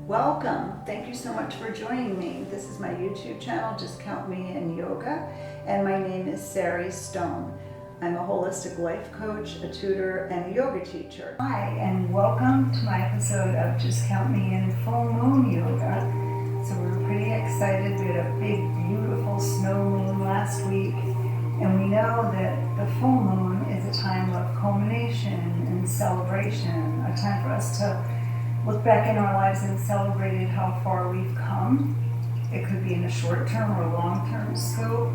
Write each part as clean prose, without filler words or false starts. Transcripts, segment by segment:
Welcome. Thank you so much for joining me. This is my YouTube channel, Just Count Me in Yoga, and my name is Sari Stone. I'm a holistic life coach, a tutor, and a yoga teacher. Hi, and welcome to my episode of Just Count Me in Full Moon Yoga. So we're pretty excited. We had a big, beautiful snow moon last week, and we know that the full moon is a time of culmination and celebration, a time for us to look back in our lives and celebrate how far we've come. It could be in a short-term or long-term scope.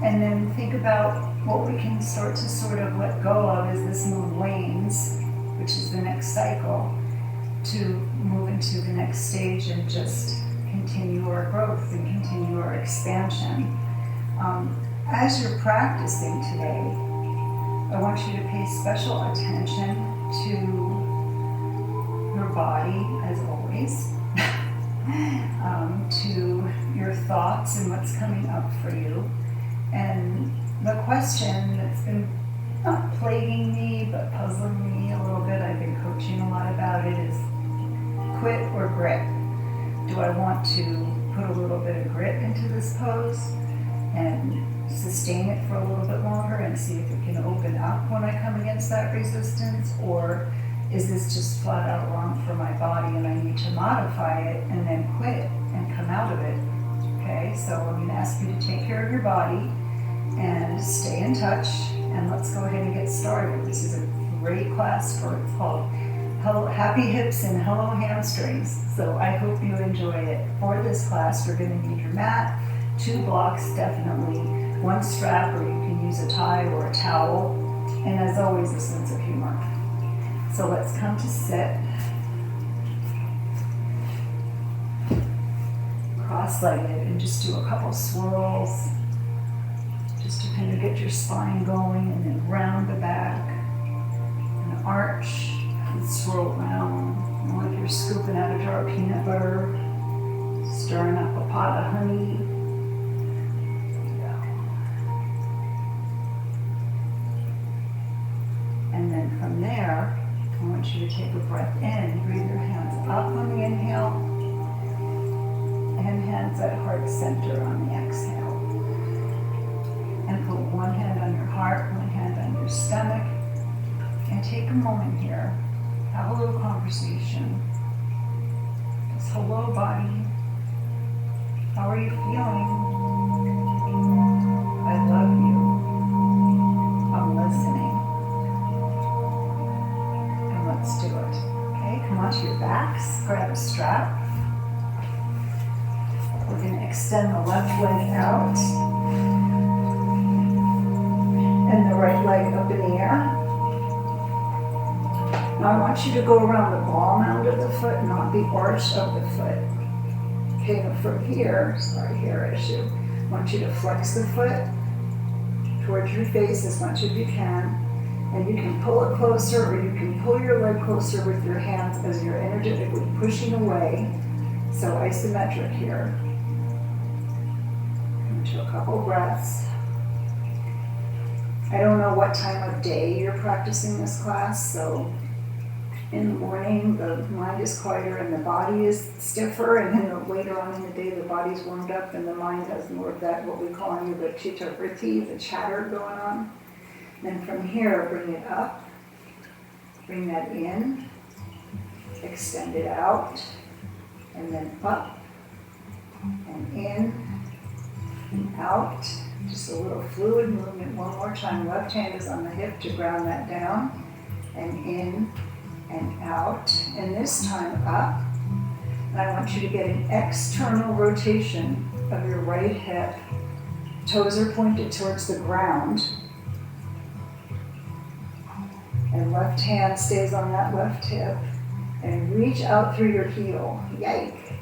And then think about what we can start to sort of let go of as this moon wanes, which is the next cycle, to move into the next stage and just continue our growth and continue our expansion. As you're practicing today, I want you to pay special attention to your body, as always, to your thoughts and what's coming up for you. And the question that's been not plaguing me, but puzzling me a little bit, I've been coaching a lot about it, is quit or grit. Do I want to put a little bit of grit into this pose and sustain it for a little bit longer and see if it can open up when I come against that resistance? Or is this just flat out wrong for my body and I need to modify it and then quit it and come out of it? Okay, so I'm going to ask you to take care of your body and stay in touch, and let's go ahead and get started. This is a great class it's called Happy Hips and Hello Hamstrings. So I hope you enjoy it. For this class, you're going to need your mat, 2 blocks definitely, 1 strap, or you can use a tie or a towel, and as always, a sense of humor. So let's come to sit. Cross-legged, and just do a couple swirls, just to kind of get your spine going, and then round the back, and arch, and swirl around, and like you're scooping out a jar of peanut butter, stirring up a pot of honey. There you go. And then from there, I want you to take a breath in, bring your hands up on the inhale, and hands at heart center on the exhale. And put one hand on your heart, one hand on your stomach, and take a moment here. Have a little conversation. Just hello, body. How are you feeling? I love you. I'm listening. And let's do it. Okay, come onto your backs, grab a strap. We're going to extend the left leg out and the right leg up in the air. Now I want you to go around the ball mound of the foot, not the arch of the foot. Okay, now from here, I want you to flex the foot towards your face as much as you can. And you can pull it closer, or you can pull your leg closer with your hands as you're energetically pushing away. So isometric here. Into a couple breaths. I don't know what time of day you're practicing this class, so in the morning the mind is quieter and the body is stiffer, and then later on in the day the body's warmed up and the mind has more of that, what we call in the chitta vritti, the chatter going on. Then from here, bring it up, bring that in, extend it out, and then up and in and out. Just a little fluid movement. One more time. Left hand is on the hip to ground that down, and in and out. And this time up. And I want you to get an external rotation of your right hip. Toes are pointed towards the ground. And left hand stays on that left hip. And reach out through your heel. Yike.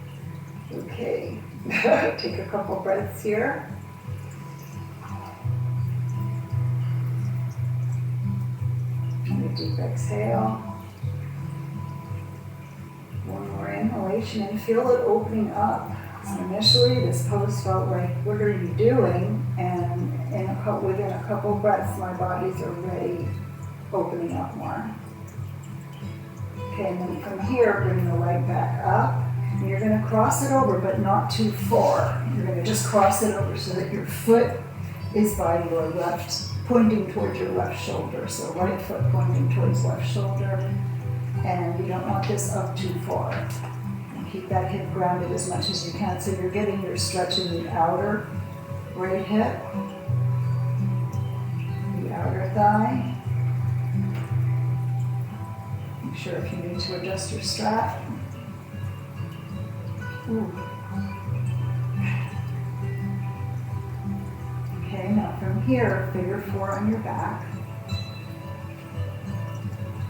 Okay. Take a couple breaths here. And a deep exhale. One more inhalation and feel it opening up. So initially this pose felt like, what are you doing? And within a couple breaths, my body's already opening up more. Okay, and then from here, bring the leg back up And you're going to cross it over, but not too far. You're going to just cross it over so that your foot is by your left, pointing towards your left shoulder. So right foot pointing towards left shoulder. And you don't want this up too far. And keep that hip grounded as much as you can. So you're getting your stretch in the outer right hip, the outer thigh. Make sure if you need to adjust your strap. Ooh. Okay, now from here, figure 4 on your back.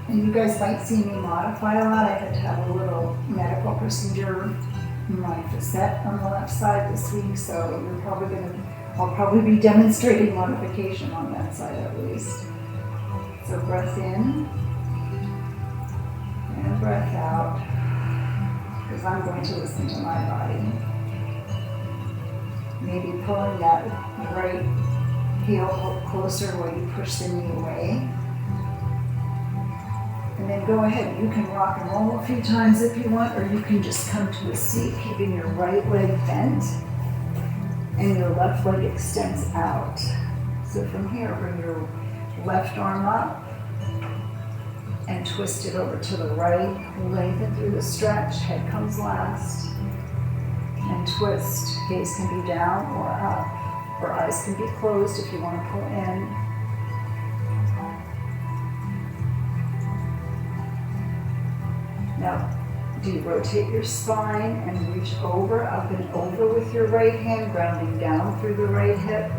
And you guys might see me modify a lot. I had to have a little medical procedure in my facet on the left side this week, so I'll probably be demonstrating modification on that side at least. So breath in and breath out, because I'm going to listen to my body. Maybe pulling that right heel closer while you push the knee away. And then go ahead, you can rock and roll a few times if you want, or you can just come to a seat, keeping your right leg bent, and your left leg extends out. So from here, bring your left arm up, and twist it over to the right, lengthen through the stretch, head comes last, and twist. Gaze can be down or up, or eyes can be closed if you want to pull in. Now, do you rotate your spine and reach over, up and over with your right hand, grounding down through the right hip,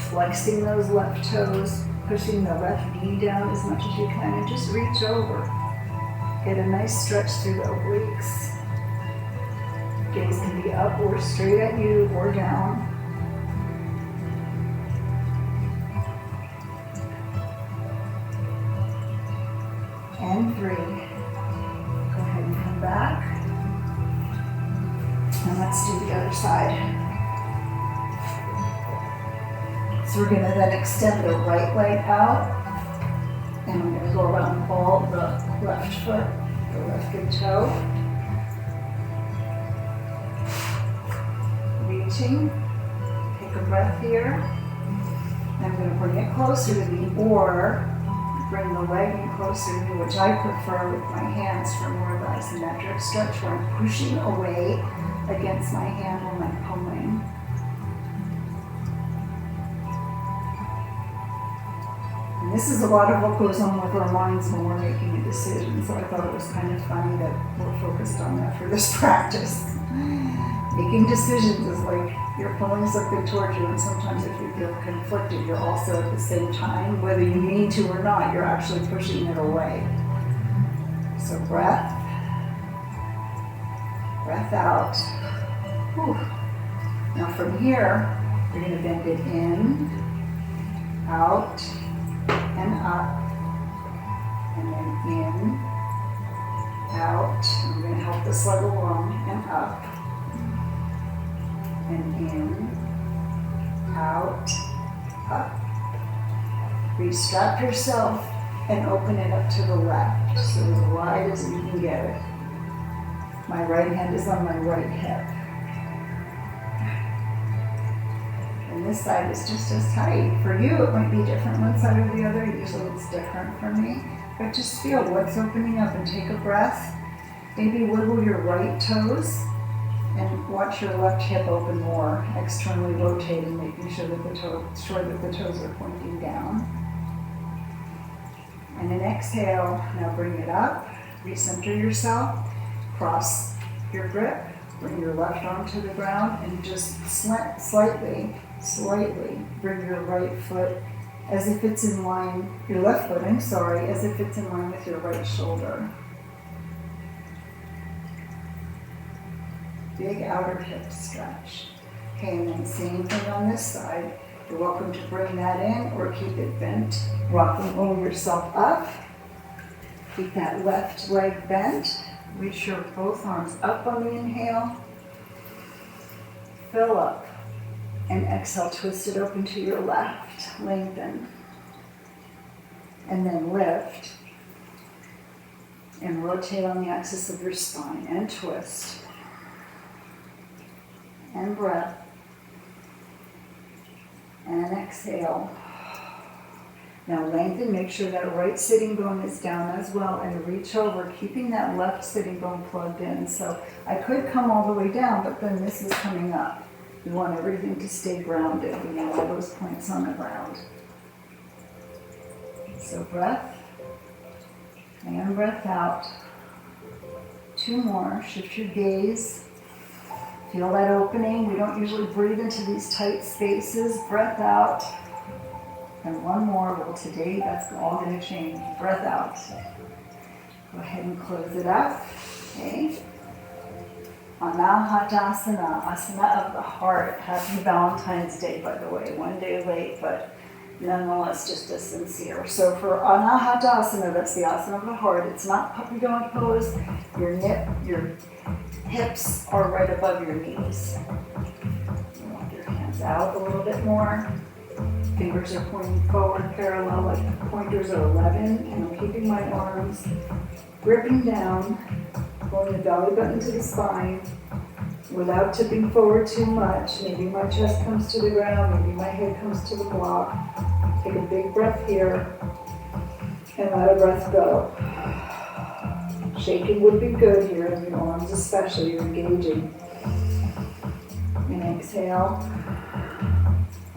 flexing those left toes, pushing the left knee down as much as you can, and just reach over. Get a nice stretch through the obliques. Gaze can be up or straight at you or down. And 3. Back, and let's do the other side. So we're going to then extend the right leg out, and we're going to go around all the left foot, the left big toe. Reaching, take a breath here. I'm going to bring it closer to me, or bring the leg in closer to me, which I prefer with my hands for more of the isometric stretch, where I'm pushing away against my hand when I'm pulling. And this is a lot of what goes on with our minds when we're making a decision, so I thought it was kind of funny that we're focused on that for this practice. Making decisions is like you're pulling something towards you, and sometimes if you feel conflicted, you're also at the same time, whether you mean to or not, you're actually pushing it away. So breath out. Whew. Now from here, you're going to bend it in, out, and up, and then in, out. I'm going to help this leg along, and up. And in, out, up. Restrap yourself and open it up to the left, so as wide as you can get it. My right hand is on my right hip. And this side is just as tight. For you, it might be different one side or the other. Usually it's different for me. But just feel what's opening up and take a breath. Maybe wiggle your right toes. And watch your left hip open more, externally rotating, making sure that the toes are pointing down. And then exhale, now bring it up, recenter yourself, cross your grip, bring your left arm to the ground, and just slightly bring your right foot as if it's in line, your left foot, as if it's in line with your right shoulder. Big outer hip stretch. Okay, and then same thing on this side. You're welcome to bring that in or keep it bent. Rock and roll yourself up. Keep that left leg bent. Reach your both arms up on the inhale. Fill up. And exhale, twist it open to your left. Lengthen. And then lift. And rotate on the axis of your spine and twist. and breath. And exhale. Now lengthen, make sure that right sitting bone is down as well, and reach over, keeping that left sitting bone plugged in. So I could come all the way down, but then this is coming up. We want everything to stay grounded. We want all those points on the ground. So breath, and breath out. 2 more, shift your gaze. Feel that opening. We don't usually breathe into these tight spaces. Breath out. And 1 more. Well, today that's all going to change. Breath out. Go ahead and close it up. Okay. Anahadasana, asana of the heart. Happy Valentine's Day, by the way. 1 day late, but nonetheless just as sincere. So for Anahadasana, that's the asana of the heart. It's not puppy dog pose. Your hips are right above your knees. You want your hands out a little bit more. Fingers are pointing forward parallel, like the pointers are 11, and I'm keeping my arms gripping down, pulling the belly button to the spine without tipping forward too much. Maybe my chest comes to the ground, maybe my head comes to the block. Take a big breath here and let a breath go. Shaking would be good here, in your arms especially, you're engaging. And exhale.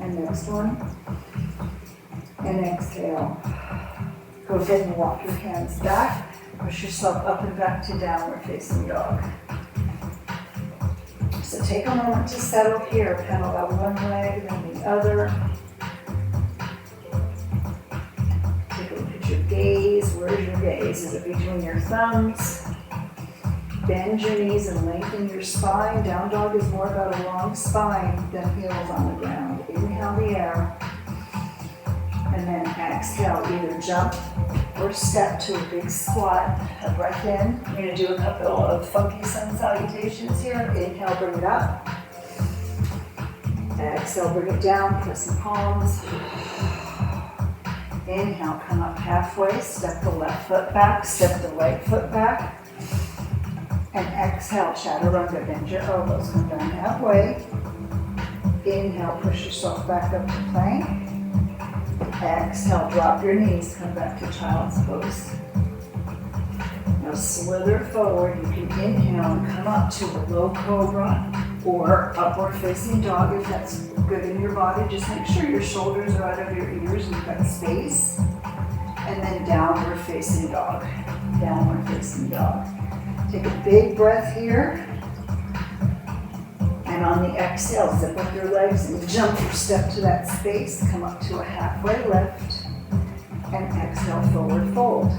And next one. And exhale. Go ahead and walk your hands back. Push yourself up and back to downward facing dog. So take a moment to settle here. Pedal out one leg, then the other. Take a look at your gaze. Where's your gaze? Is it between your thumbs? Bend your knees and lengthen your spine. Down dog is more about a long spine than heels on the ground. Inhale the air. And then exhale, either jump or step to a big squat. A breath in. We're going to do a couple of funky sun salutations here. Inhale, bring it up. Exhale, bring it down. Press the palms. Inhale, come up halfway. Step the left foot back. Step the right foot back. And exhale, chaturanga. Bend your elbows. Come down halfway. Inhale, push yourself back up to plank. Exhale, drop your knees, come back to child's pose. Now slither forward. You can inhale and come up to a low cobra or upward facing dog if that's good in your body. Just make sure your shoulders are out of your ears and you've got space. And then downward facing dog. Downward facing dog. Take a big breath here. And on the exhale, zip up your legs and jump or step to that space. Come up to a halfway lift. And exhale, forward fold.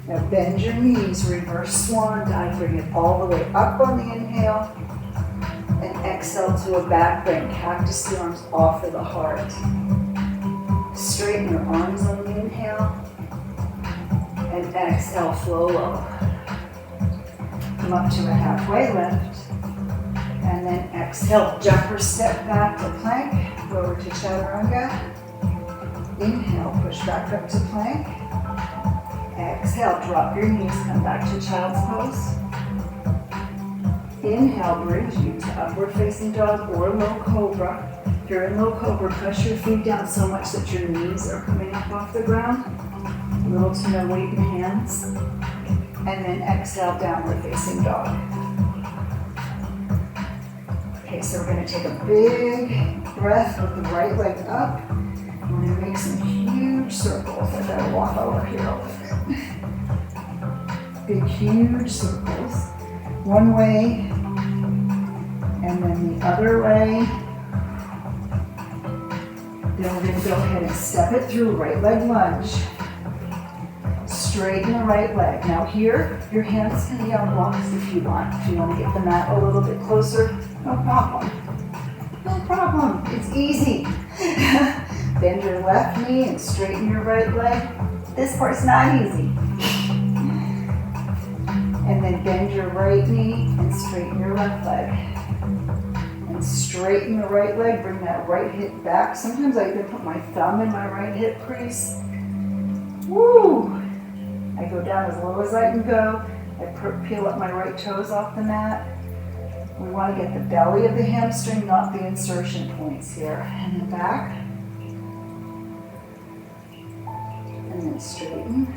Now bend your knees, reverse swan dive. Bring it all the way up on the inhale. And exhale to a back bend. Cactus the arms off of the heart. Straighten your arms on the inhale. And exhale, flow low. Come up to a halfway lift. And then exhale, jump or step back to plank. Go over to chaturanga. Inhale, push back up to plank. Exhale, drop your knees, come back to child's pose. Inhale brings you to upward facing dog or low cobra. If you're in low cobra, press your feet down so much that your knees are coming up off the ground. Little to no weight in hands. And then exhale, downward facing dog. Okay, so we're going to take a big breath with the right leg up. We're going to make some huge circles. I gotta walk over here a little bit. Big, huge circles. One way, and then the other way. Then we're going to go ahead and step it through, right leg lunge. Straighten the right leg. Now here, your hands can be on blocks if you want. If you want to get the mat a little bit closer, no problem. No problem. It's easy. Bend your left knee and straighten your right leg. This part's not easy. And then bend your right knee and straighten your left leg. And straighten the right leg. Bring that right hip back. Sometimes I even put my thumb in my right hip crease. Woo! I go down as low as I can go. I peel up my right toes off the mat. We want to get the belly of the hamstring, not the insertion points here. And then back. And then straighten.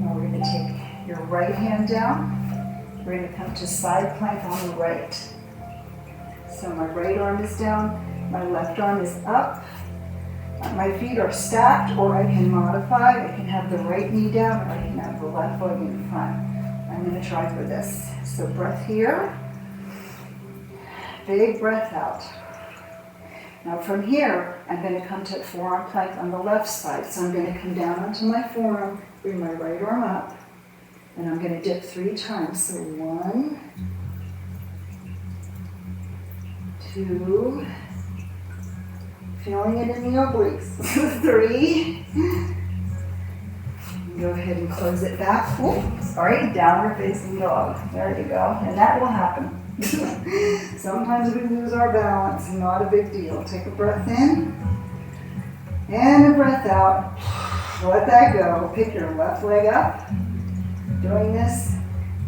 Now we're going to take your right hand down. We're going to come to side plank on the right. So my right arm is down, my left arm is up. My feet are stacked, or I can modify. I can have the right knee down, or I can have the left leg in front. I'm going to try for this. So breath here, big breath out. Now from here, I'm going to come to forearm plank on the left side. So I'm going to come down onto my forearm, bring my right arm up, and I'm going to dip 3 times. So 1, 2, feeling it in the obliques. 3. Go ahead and close it back. Oh, sorry, downward facing dog. There you go. And that will happen. Sometimes we lose our balance. Not a big deal. Take a breath in and a breath out. Let that go. Pick your left leg up. Doing this,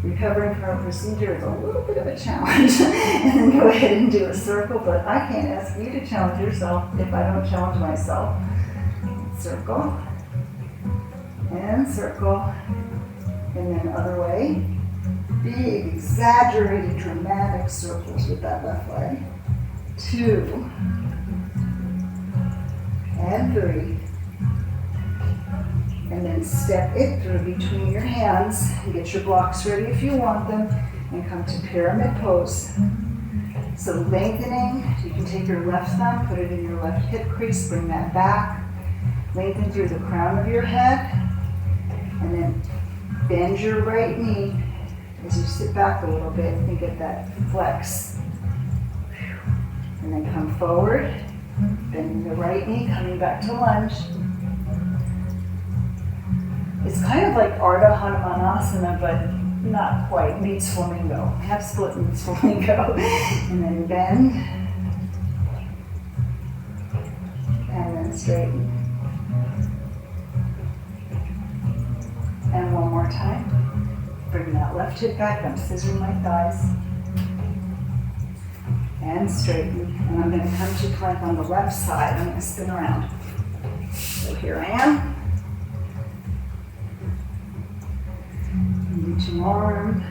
recovering from a procedure is a little bit of a challenge. And then go ahead and do a circle, but I can't ask you to challenge yourself if I don't challenge myself. Circle, and circle, and then other way. Big, exaggerated, dramatic circles with that left leg. 2, and 3. And then step it through between your hands and get your blocks ready if you want them, and come to pyramid pose. So lengthening, you can take your left thumb, put it in your left hip crease, bring that back, lengthen through the crown of your head, and then bend your right knee as you sit back a little bit and get that flex. And then come forward, bending the right knee, coming back to lunge. It's kind of like Ardha Hanumanasana, but not quite. Meets flamingo. Half split meets flamingo. And then bend. And then straighten. And one more time. Bring that left hip back. I'm scissoring my thighs. And straighten. And I'm going to come to plank on the left side. I'm going to spin around. So here I am. Reaching arm,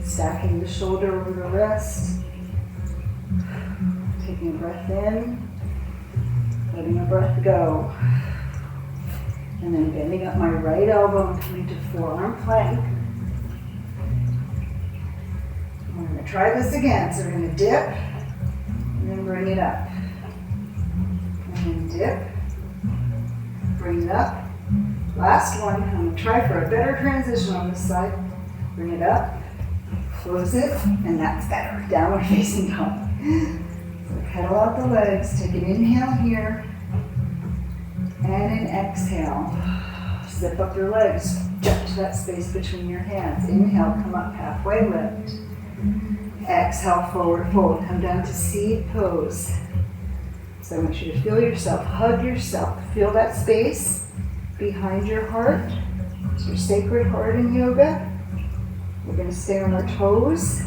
stacking the shoulder over the wrist, taking a breath in, letting a breath go, and then bending up my right elbow and coming to forearm plank. We're going to try this again. So we're going to dip, and then bring it up, and then dip, bring it up. Last one. I'm going to try for a better transition on this side. Bring it up, close it, and that's better. Downward facing dog. So pedal out the legs, take an inhale here, and an exhale. Zip up your legs, jump to that space between your hands. Inhale, come up halfway, lift. Exhale, forward fold. Come down to seated pose. So I want you to feel yourself, hug yourself. Feel that space behind your heart. It's your sacred heart in yoga. We're going to stay on our toes,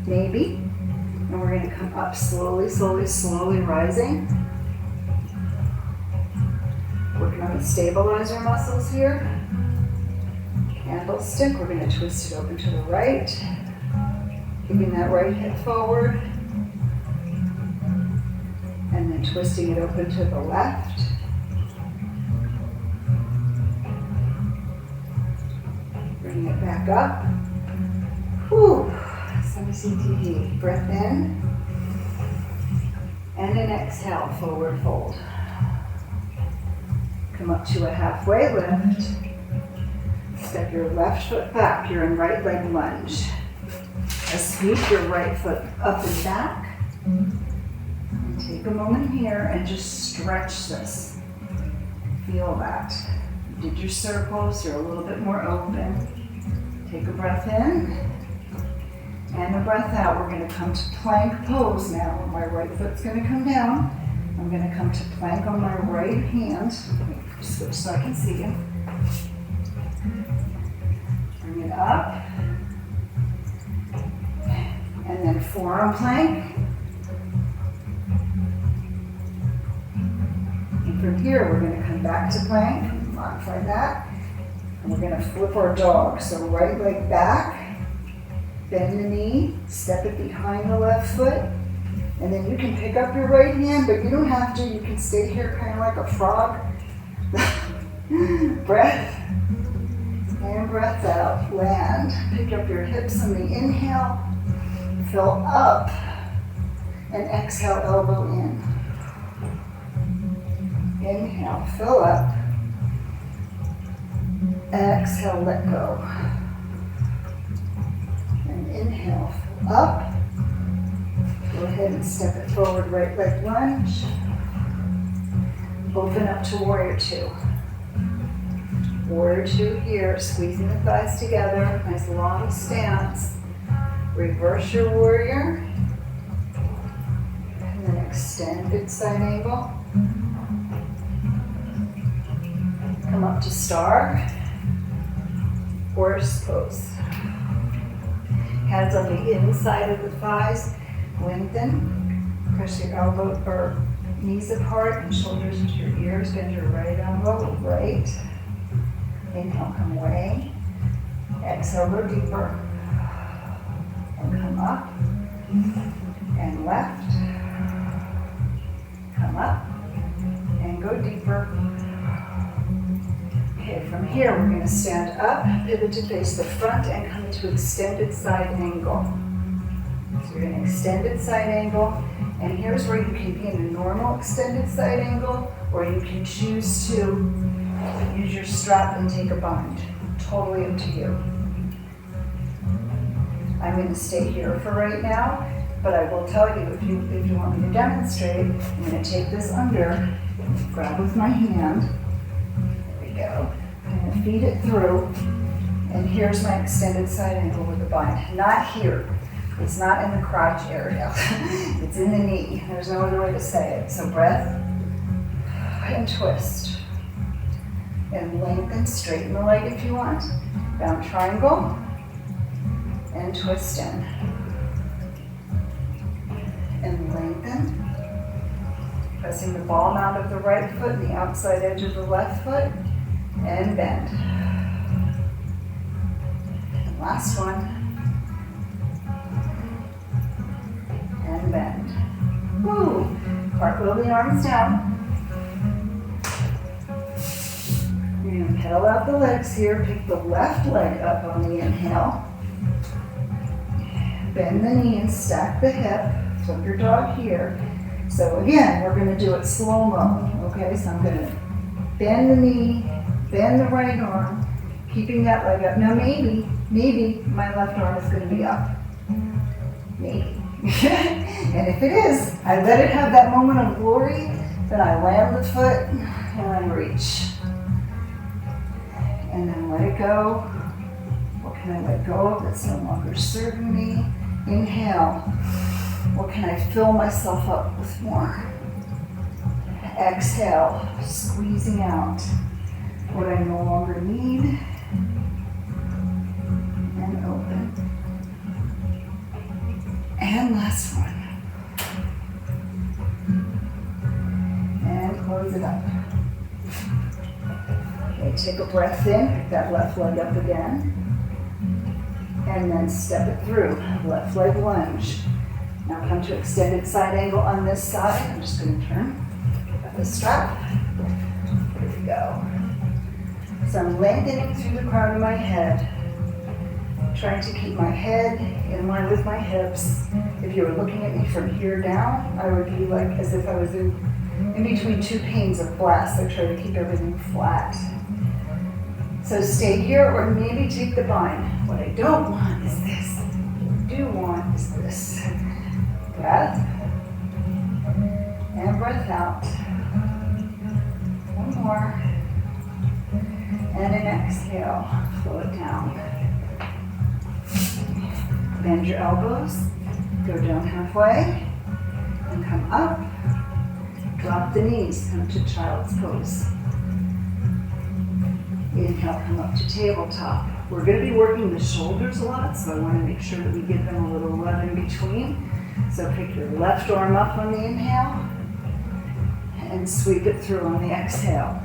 maybe, and we're going to come up slowly, slowly, slowly rising. Working on the stabilizer muscles here. Candlestick, we're going to twist it open to the right, keeping that right hip forward, and then twisting it open to the left. Bring it back up. Whew, Samaciti. Breath in, and an exhale, forward fold. Come up to a halfway lift. Step your left foot back. You're in right leg lunge. A sweep your right foot up and back. And take a moment here and just stretch this. Feel that. You did your circles. You're a little bit more open. Take a breath in. And a breath out. We're going to come to plank pose now. My right foot's going to come down. I'm going to come to plank on my right hand. Let me switch so I can see you. Bring Bring it up. And then forearm plank. And from here, we're going to come back to plank, modify that. And we're going to flip our dog. So right leg back, bend the knee, step it behind the left foot. And then you can pick up your right hand, but you don't have to. You can stay here kind of like a frog. Breath. And breath out, land. Pick up your hips on the inhale, fill up, and exhale, elbow in. Inhale, fill up. Exhale, let go. And inhale, fill up. Go ahead and step it forward, right leg lunge. Open up to warrior two. Warrior two here, squeezing the thighs together, nice long stance. Reverse your warrior. And then extend good side angle. Come up to star. Horse pose. Hands on the inside of the thighs. Lengthen. Press your elbow or knees apart and shoulders into your ears. Bend your right elbow, right. Inhale, come away. Exhale, go deeper. And come up. And left. Come up. And go deeper. Okay, from here we're going to stand up, pivot to face the front, and come into extended side angle. So you're in extended side angle. And here's where you can be in a normal extended side angle, or you can choose to use your strap and take a bind. Totally up to you. I'm going to stay here for right now, but I will tell you if you want me to demonstrate, I'm going to take this under, grab with my hand. There we go. I'm going to feed it through, and here's my extended side angle with the bind. Not here. It's not in the crotch area. It's in the knee. There's no other way to say it. So breath and twist. And lengthen, straighten the leg if you want. Round triangle. And twist in. And lengthen. Pressing the ball mount of the right foot and the outside edge of the left foot. And bend. And last one. And bend. Woo! Cartwheel the arms down. You're going to pedal out the legs here. Pick the left leg up on the inhale. Bend the knee and stack the hip. Flip your dog here. So again, we're going to do it slow-mo. Okay, so I'm going to bend the knee, bend the right arm, keeping that leg up. Now maybe my left arm is going to be up. Maybe. And if it is, I let it have that moment of glory, then I land the foot and I reach. And then let it go. What can I let go of that's no longer serving me? Inhale. What can I fill myself up with more? Exhale, squeezing out what I no longer need. And open. And last one. And close it up. Okay, take a breath in, pick that left leg up again. And then step it through, left leg lunge. Now come to extended side angle on this side. I'm just going to turn, pick up the strap. There we go. So I'm lengthening through the crown of my head, trying to keep my head in line with my hips. If you were looking at me from here down, I would be like as if I was in between two panes of glass. I try to keep everything flat. So stay here or maybe take the bind. What I don't want is this. What I do want is this. Breath. And breath out. One more. And an exhale. Flow it down. Bend your elbows. Go down halfway. And come up. Drop the knees. Come to child's pose. Inhale. Inhale, come up to tabletop. We're going to be working the shoulders a lot, so I want to make sure that we give them a little love in between. So pick your left arm up on the inhale and sweep it through on the exhale.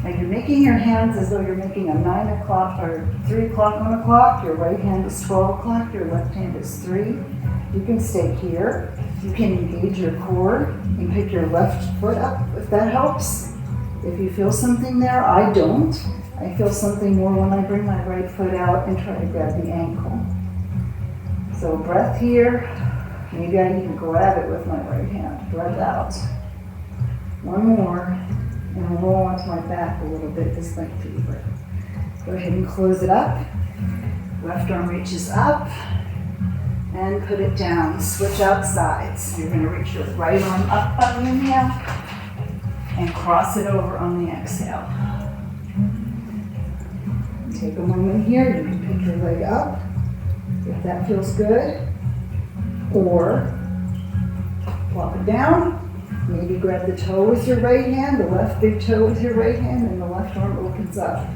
Now you're making your hands as though you're making a 9 o'clock or 3 o'clock on a clock. Your right hand is 12 o'clock, your left hand is 3. You can stay here. You can engage your core and pick your left foot up if that helps. If you feel something there, I don't. I feel something more when I bring my right foot out and try to grab the ankle. So breath here. Maybe I even grab it with my right hand. Breath out. One more. And I'll roll onto my back a little bit, this might be breath. Go ahead and close it up. Left arm reaches up and put it down. Switch out sides. You're going to reach your right arm up on the inhale and cross it over on the exhale. Take a moment here. You can pick your leg up if that feels good, or plop it down. Maybe grab the toe with your right hand, the left big toe with your right hand, and the left arm opens up.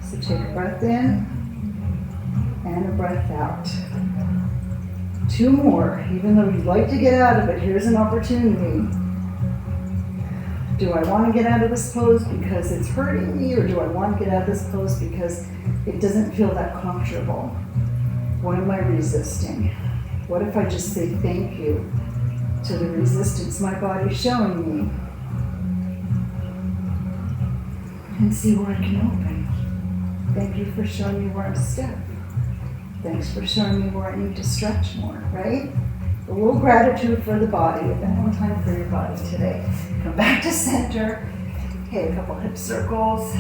So take a breath in and a breath out. 2 more. Even though you'd like to get out of it, here's an opportunity. Do I want to get out of this pose because it's hurting me, or do I want to get out of this pose because it doesn't feel that comfortable? What am I resisting? What if I just say thank you to the resistance my body's showing me, and see where it can open? Thank you for showing me where I'm stiff. Thanks for showing me where I need to stretch more, right? A little gratitude for the body. We've got no time for your body today. Come back to center. Okay, a couple hip circles.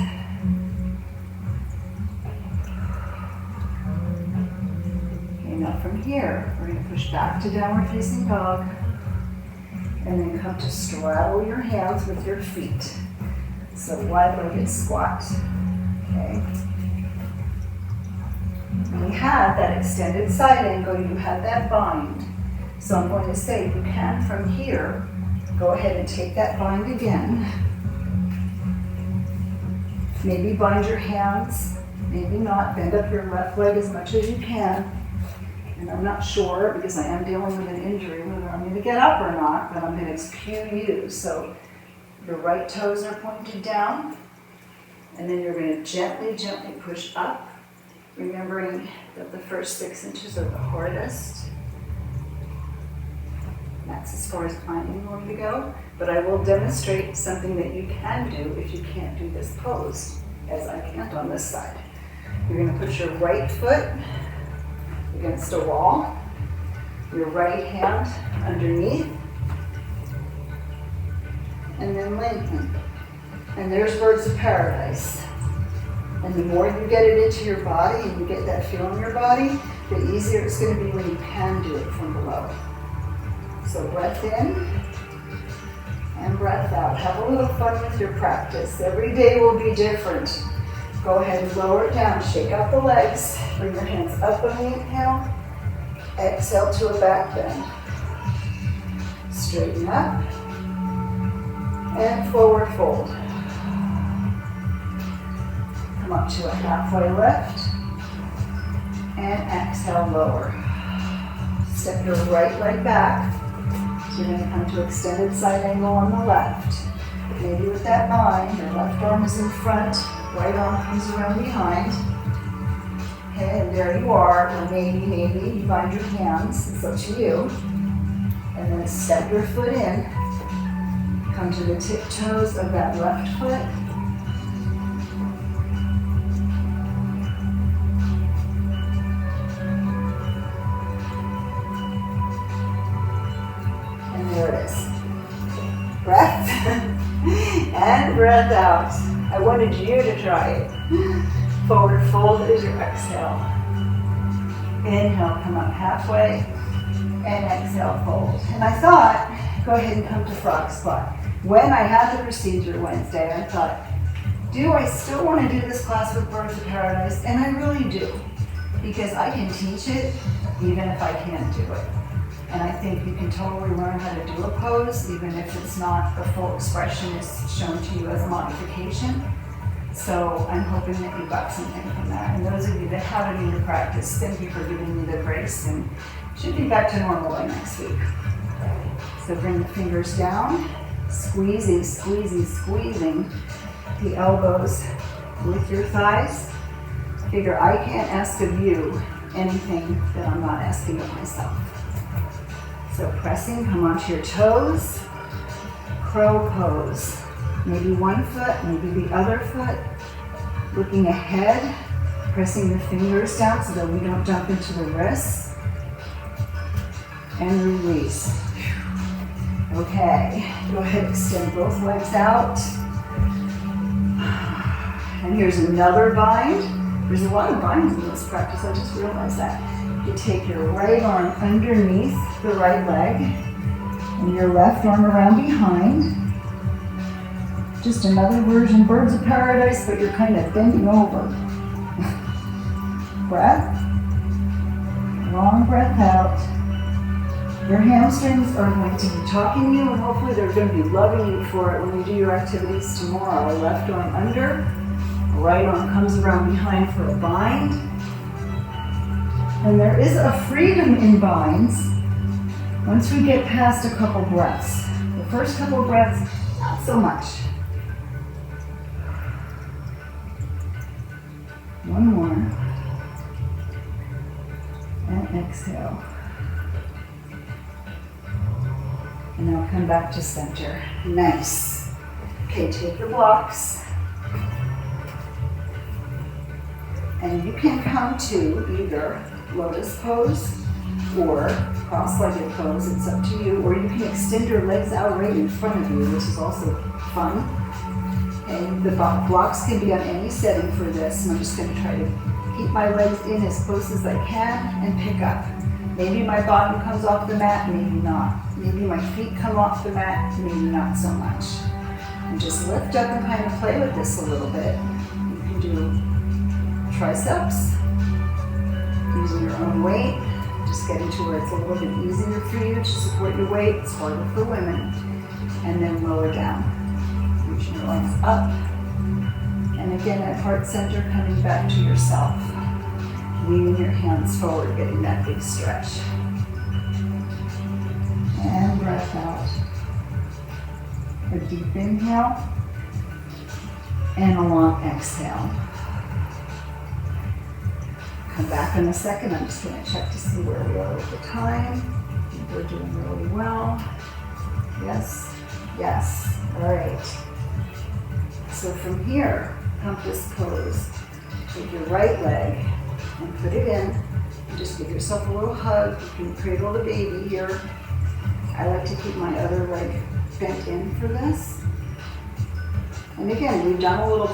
Okay, now from here, we're going to push back to downward facing dog. And then come to straddle your hands with your feet. So wide-legged squat. Okay. When you had that extended side angle, you had that bind. So I'm going to say you can from here, go ahead and take that bind again. Maybe bind your hands, maybe not. Bend up your left leg as much as you can. And I'm not sure, because I am dealing with an injury, whether I'm going to get up or not, but I'm going to cue you. So your right toes are pointed down, and then you're going to gently, gently push up, remembering that the first 6 inches are the hardest. That's as far as I'm going to go, but I will demonstrate something that you can do if you can't do this pose, as I can't on this side. You're going to put your right foot against a wall, your right hand underneath, and then lengthen. And there's birds of paradise. And the more you get it into your body and you get that feel in your body, the easier it's going to be when you can do it from below. So breath in and breath out. Have a little fun with your practice. Every day will be different. Go ahead and lower it down. Shake out the legs. Bring your hands up on the inhale. Exhale to a back bend. Straighten up. And forward fold. Come up to a halfway lift. And exhale, lower. Step your right leg back. So you're going to come to extended side angle on the left. Maybe with that bind, your left arm is in front, right arm comes around behind. Okay, and there you are. Or maybe you bind your hands. It's up to you. And then step your foot in. Come to the tiptoes of that left foot. And there it is. Breath and breath out. I wanted you to try it. Forward fold is your exhale. Inhale, come up halfway, and exhale, fold. And I thought, go ahead and come to frog squat. When I had the procedure Wednesday, I thought, do I still want to do this class with Birds of Paradise? And I really do, because I can teach it even if I can't do it. And I think you can totally learn how to do a pose, even if it's not the full expression is shown to you as a modification. So I'm hoping that you got something from that. And those of you that haven't in your practice, thank you for giving me the grace, and should be back to normal by next week. So bring the fingers down, squeezing, squeezing, squeezing the elbows with your thighs. Figure I can't ask of you anything that I'm not asking of myself. So pressing, come onto your toes, crow pose. Maybe one foot, maybe the other foot. Looking ahead, pressing the fingers down so that we don't jump into the wrists. And release. Okay, go ahead, extend both legs out. And here's another bind. There's a lot of binds in this practice, I just realized that. You take your right arm underneath the right leg and your left arm around behind. Just another version, birds of paradise, but you're kind of bending over. Breath. Long breath out. Your hamstrings are going to be talking to you, and hopefully they're going to be loving you for it when you do your activities tomorrow. Left arm under, right arm comes around behind for a bind. And there is a freedom in binds once we get past a couple breaths. The first couple breaths, not so much. One more. And exhale. And now come back to center. Nice. Okay, take your blocks. And you can come to either lotus pose or cross-legged pose. It's up to you. Or you can extend your legs out right in front of you, which is also fun. And the blocks can be on any setting for this. And I'm just going to try to keep my legs in as close as I can and pick up. Maybe my bottom comes off the mat, maybe not. Maybe my feet come off the mat, maybe not so much. And just lift up and kind of play with this a little bit. You can do triceps, using your own weight. Just getting to where it's a little bit easier for you to support your weight. It's harder for women. And then lower down. Reaching your arms up. And again, at heart center, coming back to yourself. Leaning your hands forward, getting that big stretch. And breath out. A deep inhale. And a long exhale. Come back in a second. I'm just going to check to see where we are with the time. I think we're doing really well. Yes, yes. All right. So from here, compass pose. Take your right leg and put it in. And just give yourself a little hug. You can cradle the baby here. I like to keep my other leg bent in for this. And again, we've done a little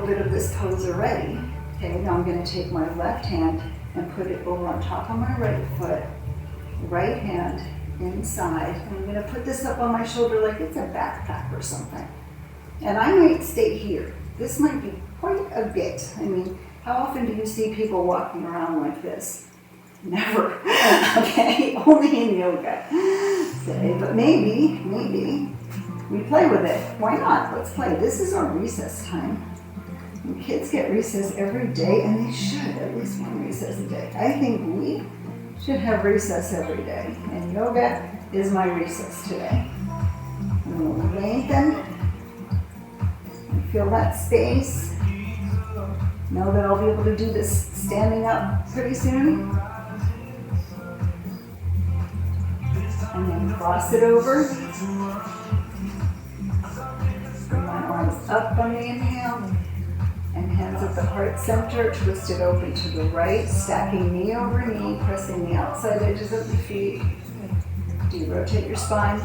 bit of this pose already. Okay, now I'm going to take my left hand and put it over on top of my right foot, right hand inside. And I'm going to put this up on my shoulder like it's a backpack or something. And I might stay here. This might be quite a bit. I mean, how often do you see people walking around like this? Never. Okay, only in yoga. But maybe we play with it. Why not? Let's play. This is our recess time. And kids get recess every day, and they should, at least one recess a day. I think we should have recess every day, and yoga is my recess today. I'm going to lengthen and feel that space. Know that I'll be able to do this standing up pretty soon. And then cross it over. Bring my arms up on the inhale. And hands at the heart center, twist it open to the right, stacking knee over knee, pressing the outside edges of the feet. Do you rotate your spine?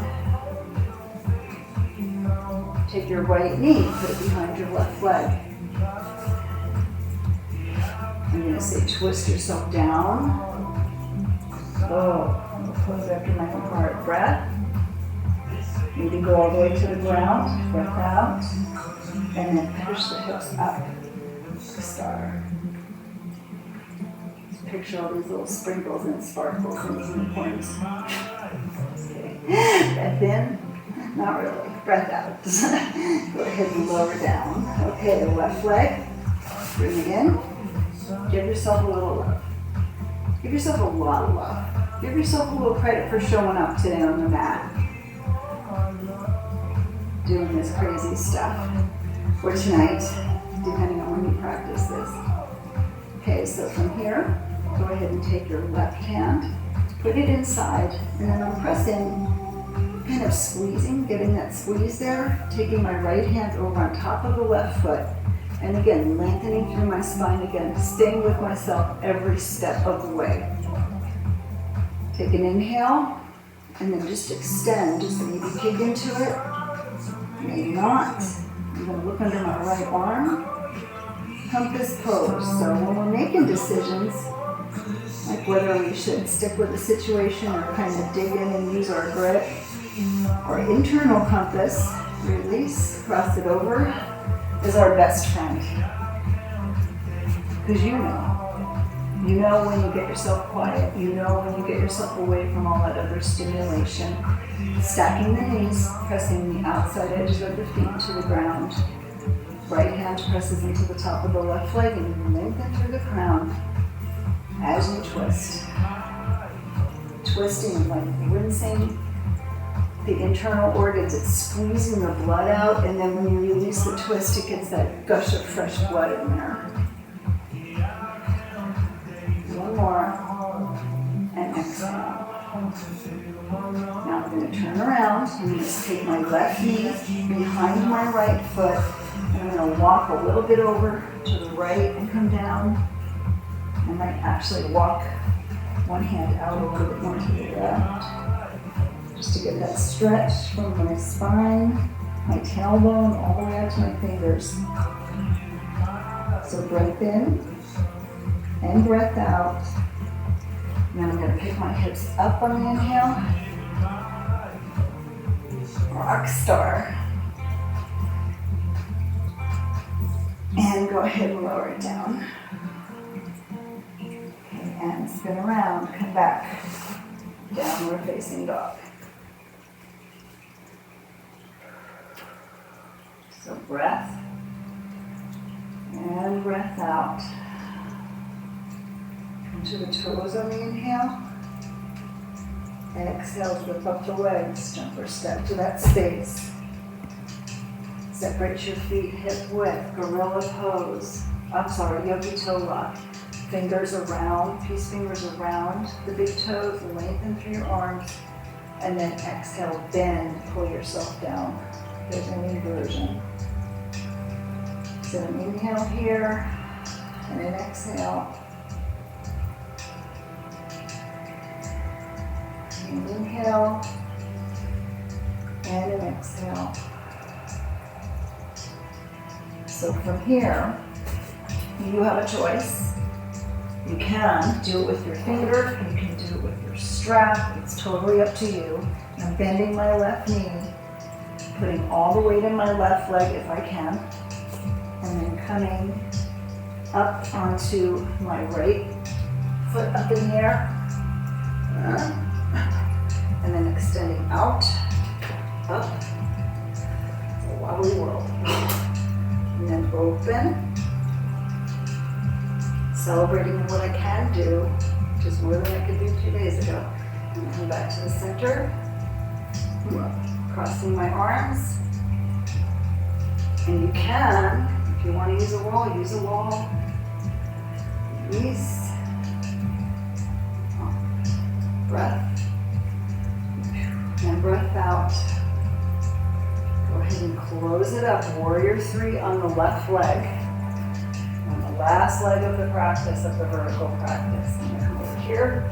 Take your right knee, put it behind your left leg. I'm going to say twist yourself down. Oh, pose after my own heart. Breath. Maybe go all the way to the ground. Breath out. And then push the hips up. Star. Picture all these little sprinkles and sparkles and unicorns. Okay. Breath in. Not really. breath out. Go ahead and lower down. Okay, the left leg, bring it in. Give yourself a little love. Give yourself a lot of love. Give yourself a little credit for showing up today on the mat. Doing this crazy stuff. Or tonight, depending on when you practice this. Okay, so from here, go ahead and take your left hand, put it inside, and then I'm pressing, kind of squeezing, getting that squeeze there, taking my right hand over on top of the left foot, and again, lengthening through my spine again, staying with myself every step of the way. Take an inhale, and then just extend, just maybe kick into it, maybe not. I'm gonna look under my right arm, compass pose. So when we're making decisions, like whether we should stick with the situation or kind of dig in and use our grit, our internal compass, release, cross it over, is our best friend. Because you know when you get yourself quiet, you know when you get yourself away from all that other stimulation. Stacking the knees, pressing the outside edges of the feet to the ground. Right hand presses into the top of the left leg and you lengthen through the crown as you twist. Twisting, like rinsing the internal organs, it's squeezing the blood out, and then when you release the twist, it gets that gush of fresh blood in there. One more, and exhale. Now I'm going to turn around and just take my left knee behind my right foot, and I'm going to walk a little bit over to the right and come down. I might actually walk one hand out a little bit more to the left, just to get that stretch from my spine, my tailbone, all the way out to my fingers. So breath in and breath out. Now I'm going to pick my hips up on the inhale. Rock star. And go ahead and lower it down. Okay, and spin around, come back. Downward facing dog. So breath and breath out. Come to the toes on the inhale. Exhale, lift up the legs, jump or step to that space. Separate your feet hip width, gorilla pose. Yogi toe lock. Fingers around, peace fingers around the big toes, lengthen through your arms. And then exhale, bend, pull yourself down. There's an inversion. So an inhale here, and an exhale. An inhale, and an exhale. So from here, you have a choice. You can do it with your finger, you can do it with your strap, it's totally up to you. I'm bending my left knee, putting all the weight in my left leg if I can, and then coming up onto my right foot up in the air, and then extending out, up. It's a wobbly world. And then open. Celebrating what I can do, which is more than I could do 2 days ago. And come back to the center. Crossing my arms. And you can, if you want to use a wall, use a wall. Release. Breath. And breath out. Go ahead and close it up. Warrior 3 on the left leg. On the last leg of the practice, of the vertical practice. I'm going to come over here.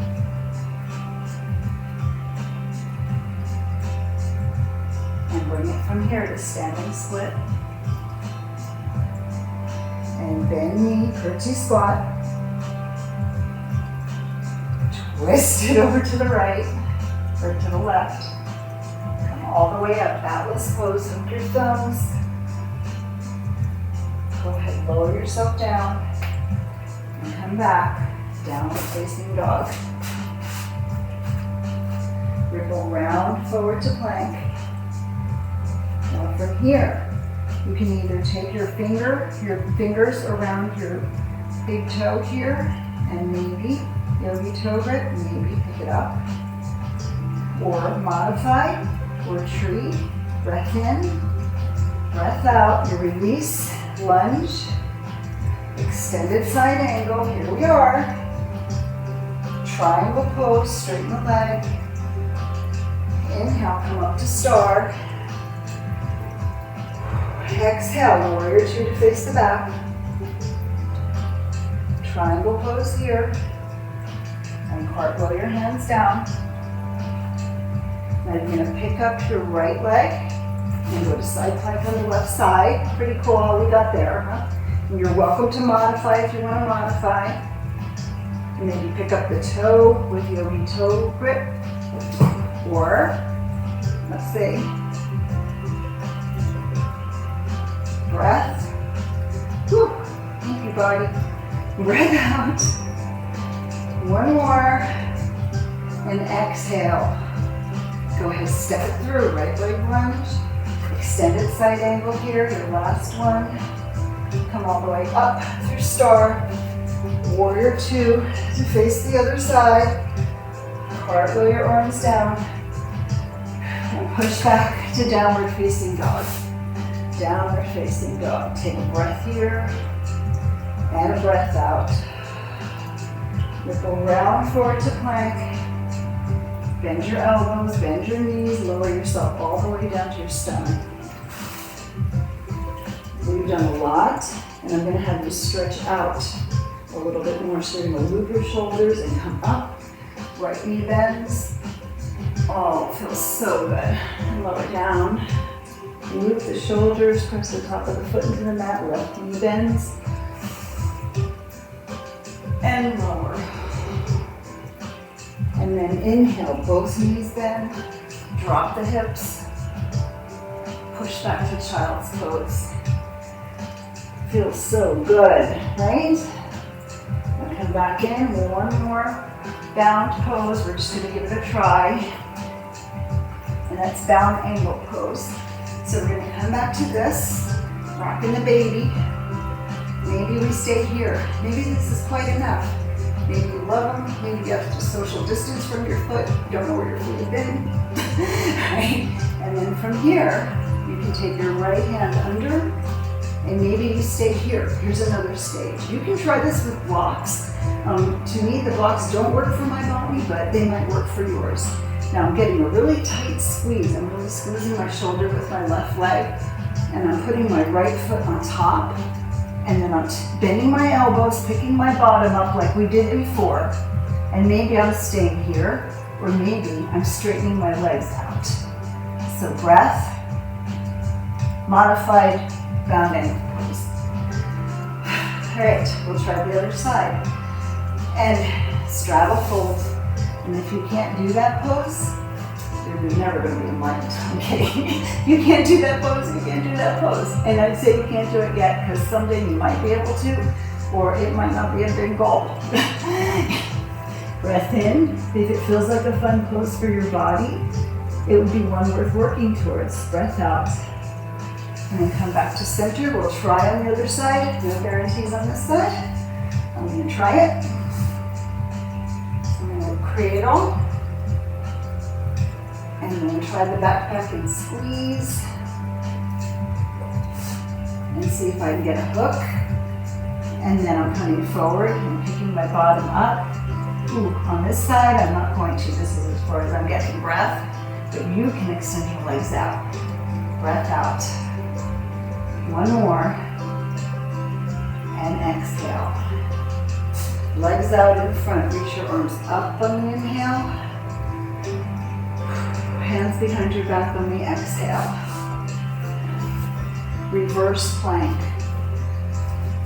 And bring it from here to standing split. And bend knee, curtsy squat. Twist it over to the right, or to the left. Come all the way up, atlas pose, hook your thumbs. Go ahead, lower yourself down. And come back, downward facing dog. Ripple round forward to plank. from here, you can either take your fingers around your big toe here, and maybe yogi toe grip, maybe pick it up, or modify, or tree, breath in, breath out, you release, lunge, extended side angle, here we are, triangle pose, straighten the leg, inhale, come up to star, exhale, warrior two to face the back, triangle pose here, and cartwheel your hands down. Now you're going to pick up your right leg and go to side plank on the left side. Pretty cool how we got there, huh? And you're welcome to modify if you want to modify. And then you pick up the toe with yogi toe grip. Or, let's see, breath. Whew. Thank you, body. Breath out. One more. And exhale. Go ahead, step it through, right leg lunge, extended side angle here, your last one. Come all the way up through star, warrior two to face the other side. Cartwheel your arms down, and push back to downward facing dog. Downward facing dog. Take a breath here, and a breath out. Ripple round forward to plank. Bend your elbows, bend your knees, lower yourself all the way down to your stomach. We've done a lot, and I'm going to have you stretch out a little bit more. So you're going to loop your shoulders and come up. Right knee bends. Oh, it feels so good. And lower down. Loop the shoulders, press the top of the foot into the mat. Left knee bends. And lower. And then inhale, both knees bend, drop the hips, push back to child's pose. Feels so good, right? Now come back in, one more bound pose. We're just gonna give it a try. And that's bound angle pose. So we're gonna come back to this, rocking the baby. Maybe we stay here. Maybe this is quite enough. Maybe you love them, maybe you have to social distance from your foot, you don't know where your feet have been, right? And then from here, you can take your right hand under, and maybe you stay here. Here's another stage. You can try this with blocks. To me, the blocks don't work for my body, but they might work for yours. Now I'm getting a really tight squeeze. I'm really squeezing my shoulder with my left leg, and I'm putting my right foot on top. And then I'm bending my elbows, picking my bottom up like we did before. And maybe I'm staying here, or maybe I'm straightening my legs out. So breath, modified bound angle pose. All right, we'll try the other side. And straddle fold. And if you can't do that pose, you're never going to be enlightened. I'm kidding. You can't do that pose, you can't do that pose. And I'd say you can't do it yet because someday you might be able to, or it might not be a big goal. Breath in. If it feels like a fun pose for your body, it would be one worth working towards. Breath out. And then come back to center. We'll try on the other side. No guarantees on this side. I'm going to try it. I'm going to cradle. And then try the backpack and squeeze. And see if I can get a hook. And then I'm coming forward and picking my bottom up. Ooh, on this side, I'm not going to. This is as far as I'm getting breath. But you can extend your legs out. Breath out. One more. And exhale. Legs out in front. Reach your arms up on the inhale. Hands behind your back on the exhale. Reverse plank.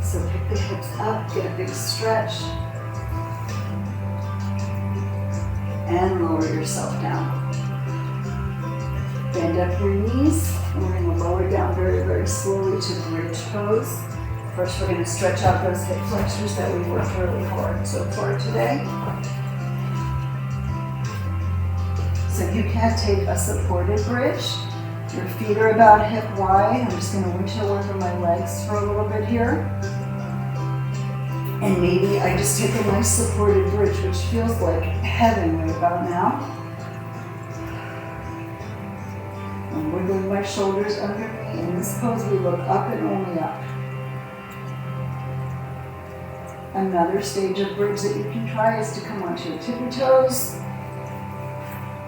So pick the hips up, get a big stretch. And lower yourself down. Bend up your knees, and we're going to lower down very, very slowly to bridge pose. First, we're going to stretch out those hip flexors that we worked really hard so far today. So you can take a supported bridge, Your feet are about hip wide. I'm just going to windshield over my legs for a little bit here. And maybe I just take a nice supported bridge, which feels like heaven right about now. I'm wiggling my shoulders under me. In this pose, we look up and only up. Another stage of bridge that you can try is to come onto your tippy toes.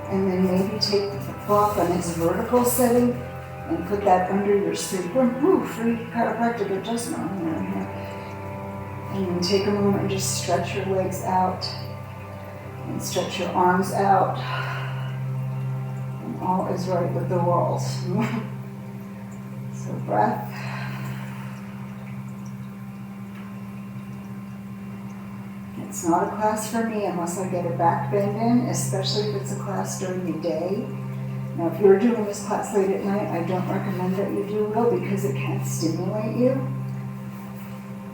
And then maybe take the block on its vertical setting and put that under your sternum. Ooh, free chiropractic adjustment here. And then take a moment and just stretch your legs out and stretch your arms out. And all is right with the world. So breath. It's not a class for me unless I get a back bend in, especially if it's a class during the day. Now, if you're doing this class late at night, I don't recommend that you do it because it can stimulate you.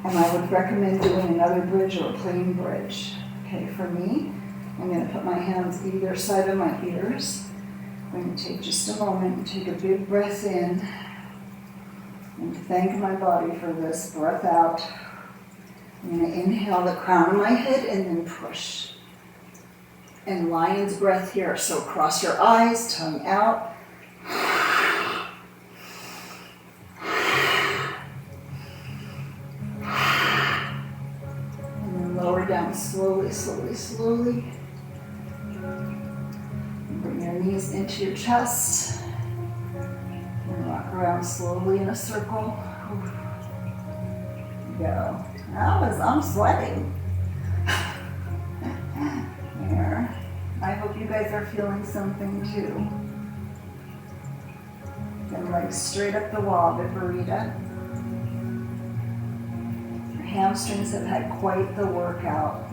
And I would recommend doing another bridge or a plain bridge. Okay, for me, I'm going to put my hands either side of my ears. I'm going to take just a moment and take a big breath in and thank my body for this. Breath out. I'm going to inhale the crown of my head and then push. And lion's breath here. So cross your eyes, tongue out. And then lower down slowly, slowly, slowly. And bring your knees into your chest. And rock around slowly in a circle. Go. I'm sweating. Here. I hope you guys are feeling something too. Then legs straight up the wall, Viparita. Your hamstrings have had quite the workout.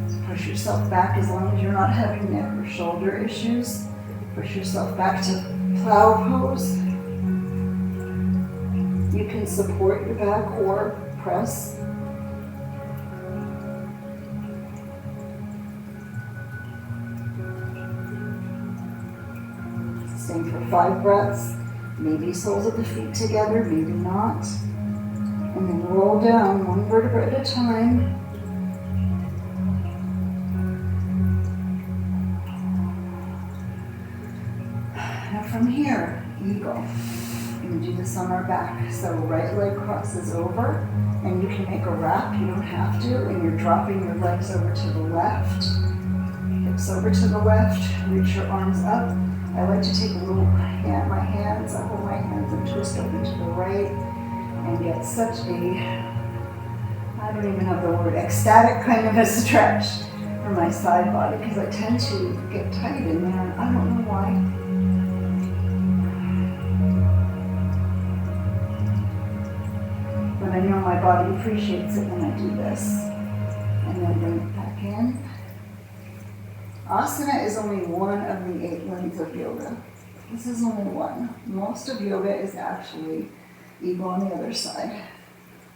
So push yourself back as long as you're not having neck or shoulder issues. Push yourself back to plow pose. You can support your back or press. Same for 5 breaths. Maybe soles of the feet together, maybe not. And then roll down 1 vertebra at a time. Now from here, eagle. We're going to do this on our back. So right leg crosses over, and you can make a wrap. You don't have to, and you're dropping your legs over to the left. Hips over to the left. Reach your arms up. I like to take a little hand, my hands, I hold my hands and twist over to the right and get such a, I don't even have the word, ecstatic kind of a stretch for my side body because I tend to get tight in there and I don't know why. But I know my body appreciates it when I do this. And then bring it back in. Asana is only one of the 8 limbs of yoga. This is only one. Most of yoga is actually eagle on the other side.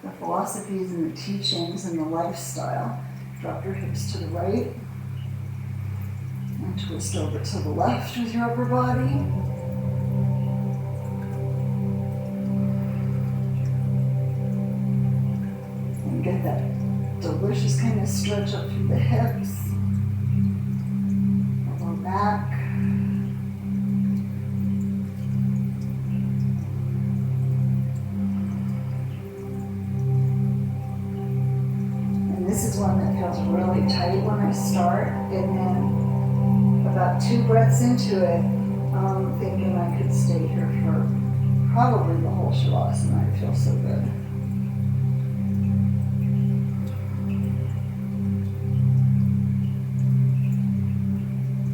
The philosophies and the teachings and the lifestyle. Drop your hips to the right. And twist over to the left with your upper body. And get that delicious kind of stretch up through the hips. Back. And this is one that feels really tight when I start, and then about 2 breaths into it, I'm thinking I could stay here for probably the whole Shavasana. I feel so good.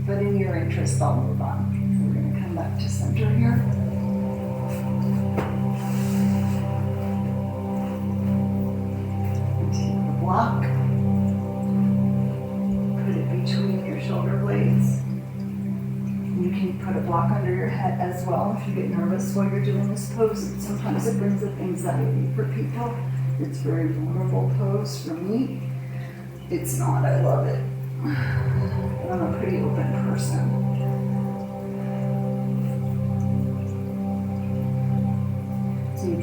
But in your interest, I'll move on. So we're going to come back to center here. And take the block. Put it between your shoulder blades. You can put a block under your head as well if you get nervous while you're doing this pose. Sometimes it brings up anxiety for people. It's a very vulnerable pose for me. It's not, I love it. I'm a pretty open person.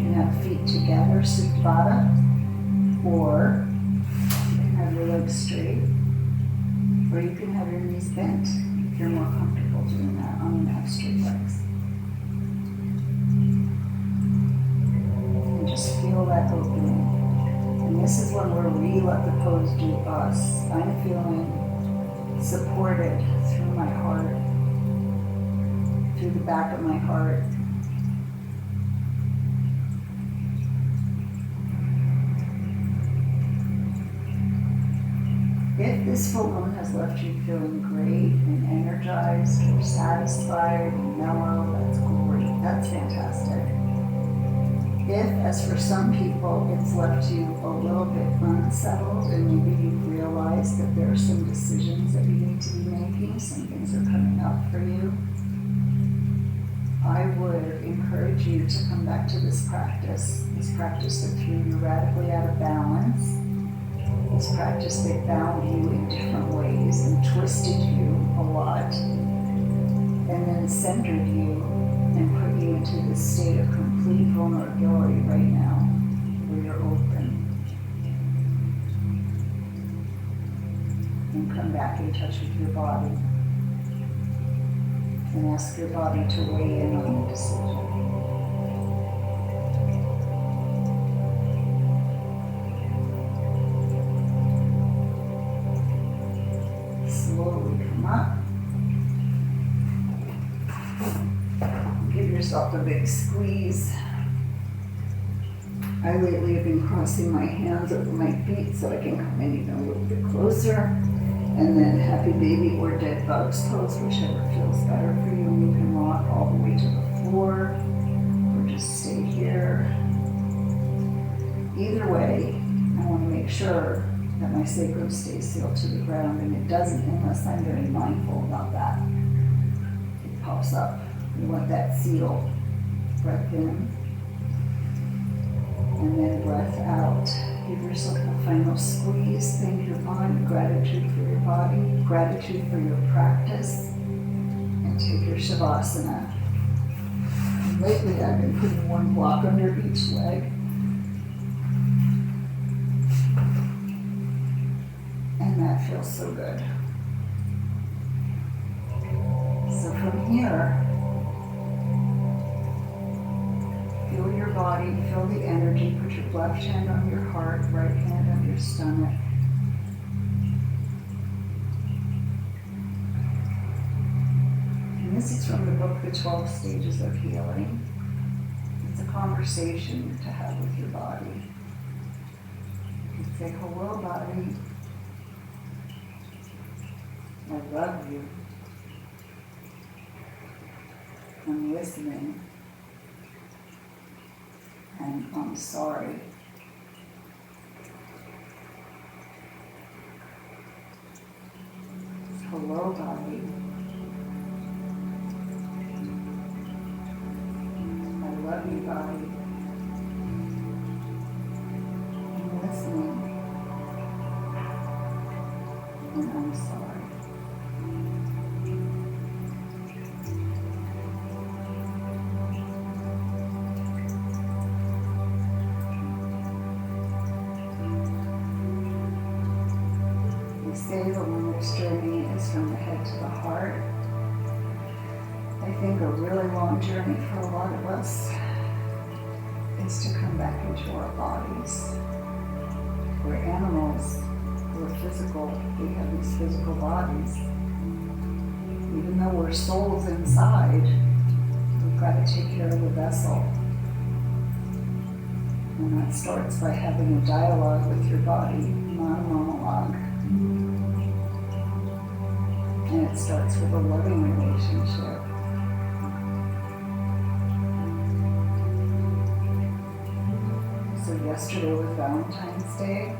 can have feet together, Supta Baddha, or you can have your legs straight, or you can have your knees bent if you're more comfortable doing that. I'm going to have straight legs. And just feel that opening. And this is one where we let the pose do us. I'm feeling supported through my heart, through the back of my heart. If this full moon has left you feeling great and energized or satisfied and mellow, that's great. That's fantastic. If, as for some people, it's left you a little bit unsettled and maybe you've realized that there are some decisions that you need to be making, some things are coming up for you, I would encourage you to come back to this practice that threw you radically out of balance, this practice that bound you in different ways and twisted you a lot, and then centered you and put you into this state of complete vulnerability right now, where you're open. And come back in touch with your body. And ask your body to weigh in on the decision. Slowly come up. Give yourself a big squeeze. I lately have been crossing my hands over my feet so I can come in even a little bit closer. And then happy baby or dead bugs pose, whichever feels better for you. You can rock all the way to the floor or just stay here. Either way, I want to make sure that my sacrum stays sealed to the ground, and it doesn't unless I'm very mindful about that. It pops up. You want that seal. Breath in and then breath out. Give yourself a final squeeze. Thank your body, gratitude for your body, gratitude for your practice, and take your Shavasana. And lately I've been putting one block under each leg. And that feels so good. So from here, feel your body, feel the energy. Put your left hand on your heart, right hand on your stomach. And this is from the book, The 12 Stages of Healing. It's a conversation to have with your body. You can say, hello, body. I love you. I'm listening. And I'm sorry. Hello, body. I love you, body. I'm listening. And I'm sorry. Say the longest journey is from the head to the heart. I think a really long journey for a lot of us is to come back into our bodies. We're animals, we're physical, we have these physical bodies. Even though we're souls inside, we've got to take care of the vessel. And that starts by having a dialogue with your body, not a monologue. And it starts with a loving relationship. So yesterday was Valentine's Day.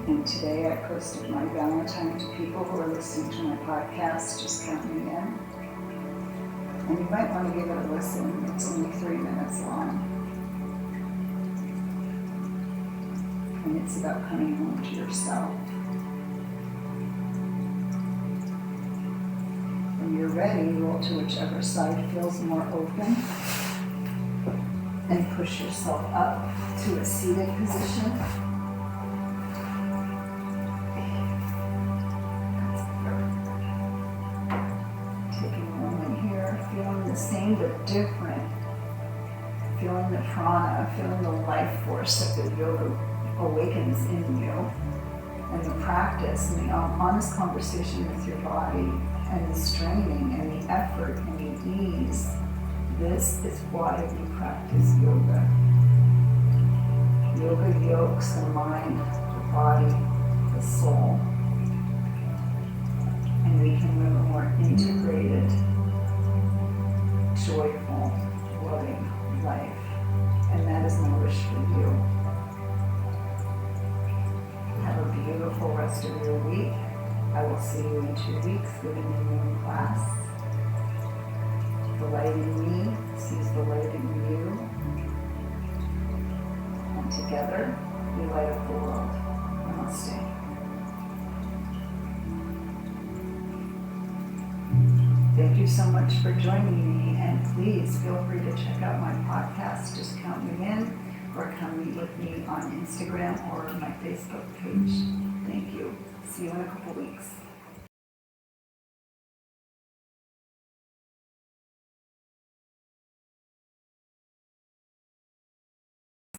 And today I posted my Valentine to people who are listening to my podcast, just count me in. And you might want to give it a listen. It's only 3 minutes long. And it's about coming home to yourself. When you're ready, roll to whichever side feels more open. push yourself up to a seated position. Taking a moment here, feeling the same but different. Feeling the prana, feeling the life force that the yoga awakens in you. And the practice and the honest conversation with your body and the straining and the effort and the ease. This is why we practice yoga. Yoga yokes the mind, the body, the soul. And we can live a more integrated, joyful, loving life. And that is my wish for you. Have a beautiful rest of your week. I will see you in 2 weeks with a new moon class. The light in me sees the light in you. And together, we light up the world. Namaste. Thank you so much for joining me, and please feel free to check out my podcast, Just Count Me In, or come meet with me on Instagram or my Facebook page. Thank you. See you in a couple weeks.